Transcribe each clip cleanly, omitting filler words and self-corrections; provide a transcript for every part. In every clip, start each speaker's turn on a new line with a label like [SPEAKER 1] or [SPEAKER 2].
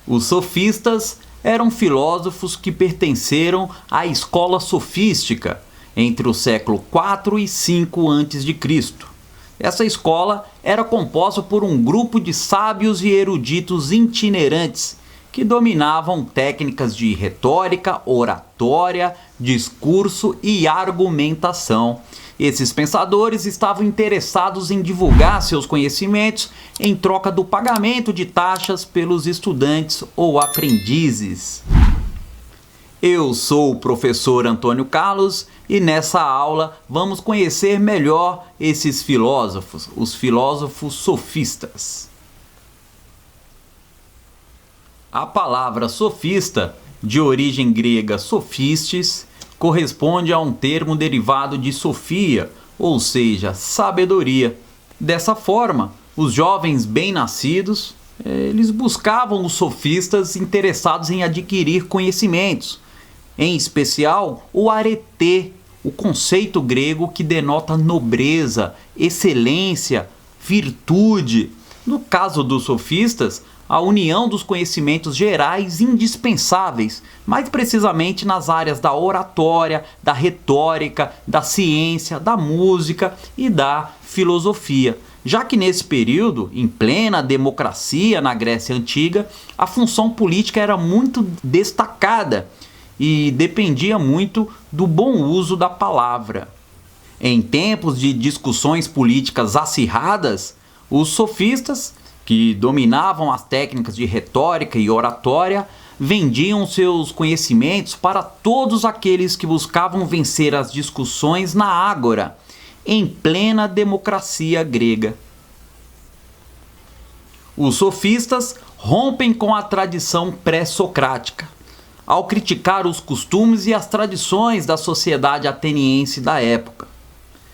[SPEAKER 1] Os sofistas eram filósofos que pertenceram à escola sofística entre o século IV e V a.C. Essa escola era composta por um grupo de sábios e eruditos itinerantes que dominavam técnicas de retórica, oratória, discurso e argumentação. Esses pensadores estavam interessados em divulgar seus conhecimentos em troca do pagamento de taxas pelos estudantes ou aprendizes. Eu sou o professor Antônio Carlos e nessa aula vamos conhecer melhor esses filósofos, os filósofos sofistas. A palavra sofista, de origem grega sophistes, corresponde a um termo derivado de sofia, ou seja, sabedoria. Dessa forma, os jovens bem-nascidos, eles buscavam os sofistas interessados em adquirir conhecimentos, em especial o arete, o conceito grego que denota nobreza, excelência, virtude. No caso dos sofistas, a união dos conhecimentos gerais indispensáveis, mais precisamente nas áreas da oratória, da retórica, da ciência, da música e da filosofia. Já que nesse período, em plena democracia na Grécia Antiga, a função política era muito destacada e dependia muito do bom uso da palavra. Em tempos de discussões políticas acirradas, os sofistas, que dominavam as técnicas de retórica e oratória, vendiam seus conhecimentos para todos aqueles que buscavam vencer as discussões na ágora, em plena democracia grega. Os sofistas rompem com a tradição pré-socrática, ao criticar os costumes e as tradições da sociedade ateniense da época.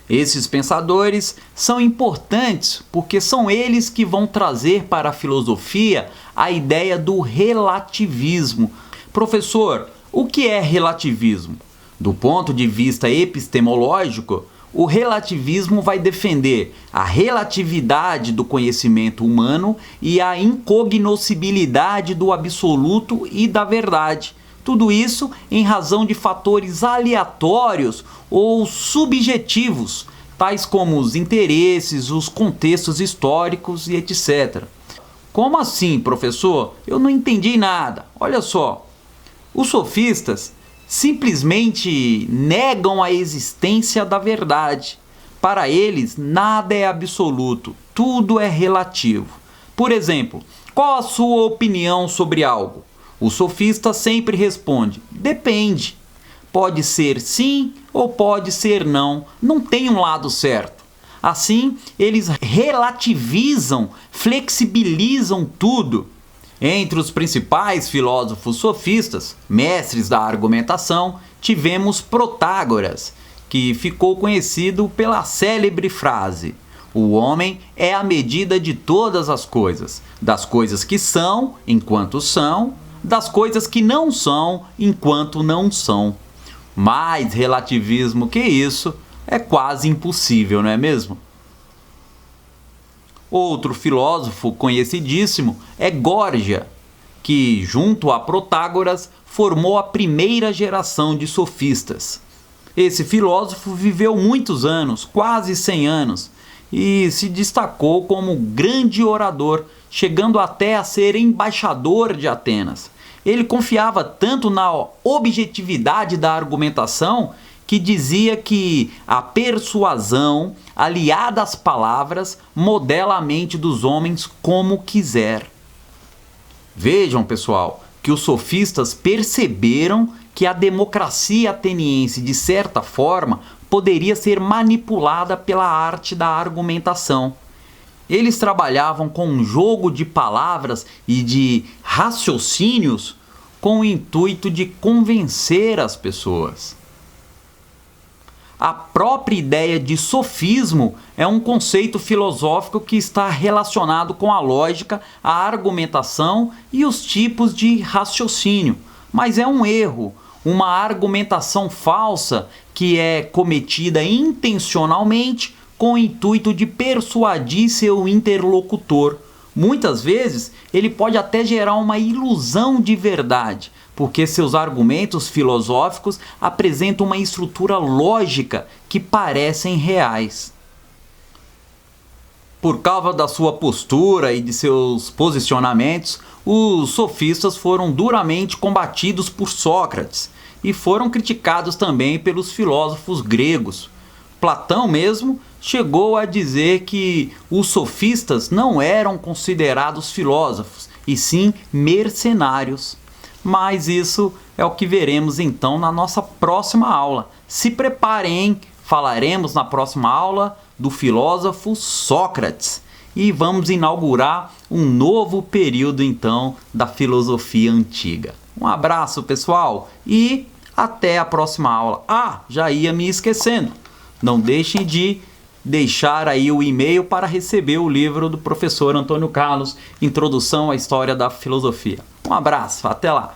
[SPEAKER 1] Esses pensadores são importantes porque são eles que vão trazer para a filosofia a ideia do relativismo. Professor, o que é relativismo? Do ponto de vista epistemológico, o relativismo vai defender a relatividade do conhecimento humano e a incognoscibilidade do absoluto e da verdade. Tudo isso em razão de fatores aleatórios ou subjetivos, tais como os interesses, os contextos históricos e etc. Como assim, professor? Eu não entendi nada. Olha só, os sofistas simplesmente negam a existência da verdade. Para eles, nada é absoluto, tudo é relativo. Por exemplo, qual a sua opinião sobre algo? O sofista sempre responde: depende. Pode ser sim ou pode ser não. Não tem um lado certo. Assim, eles relativizam, flexibilizam tudo. Entre os principais filósofos sofistas, mestres da argumentação, tivemos Protágoras, que ficou conhecido pela célebre frase: o homem é a medida de todas as coisas, das coisas que são, enquanto são, das coisas que não são, enquanto não são. Mais relativismo que isso é quase impossível, não é mesmo? Outro filósofo conhecidíssimo é Górgia, que, junto a Protágoras, formou a primeira geração de sofistas. Esse filósofo viveu muitos anos, quase 100 anos, e se destacou como grande orador, chegando até a ser embaixador de Atenas. Ele confiava tanto na objetividade da argumentação que dizia que a persuasão, aliada às palavras, modela a mente dos homens como quiser. Vejam, pessoal, que os sofistas perceberam que a democracia ateniense, de certa forma, poderia ser manipulada pela arte da argumentação. Eles trabalhavam com um jogo de palavras e de raciocínios com o intuito de convencer as pessoas. A própria ideia de sofismo é um conceito filosófico que está relacionado com a lógica, a argumentação e os tipos de raciocínio. Mas é um erro. uma argumentação falsa que é cometida intencionalmente com o intuito de persuadir seu interlocutor. Muitas vezes, ele pode até gerar uma ilusão de verdade, porque seus argumentos filosóficos apresentam uma estrutura lógica que parecem reais. Por causa da sua postura e de seus posicionamentos, os sofistas foram duramente combatidos por Sócrates e foram criticados também pelos filósofos gregos. Platão mesmo chegou a dizer que os sofistas não eram considerados filósofos, e sim mercenários. Mas isso é o que veremos então na nossa próxima aula. Se preparem, hein? Falaremos na próxima aula do filósofo Sócrates e vamos inaugurar um novo período então da filosofia antiga. Um abraço, pessoal, e até a próxima aula. Já ia me esquecendo. Não deixem de deixar aí o e-mail para receber o livro do professor Antônio Carlos, Introdução à História da Filosofia. Um abraço, até lá!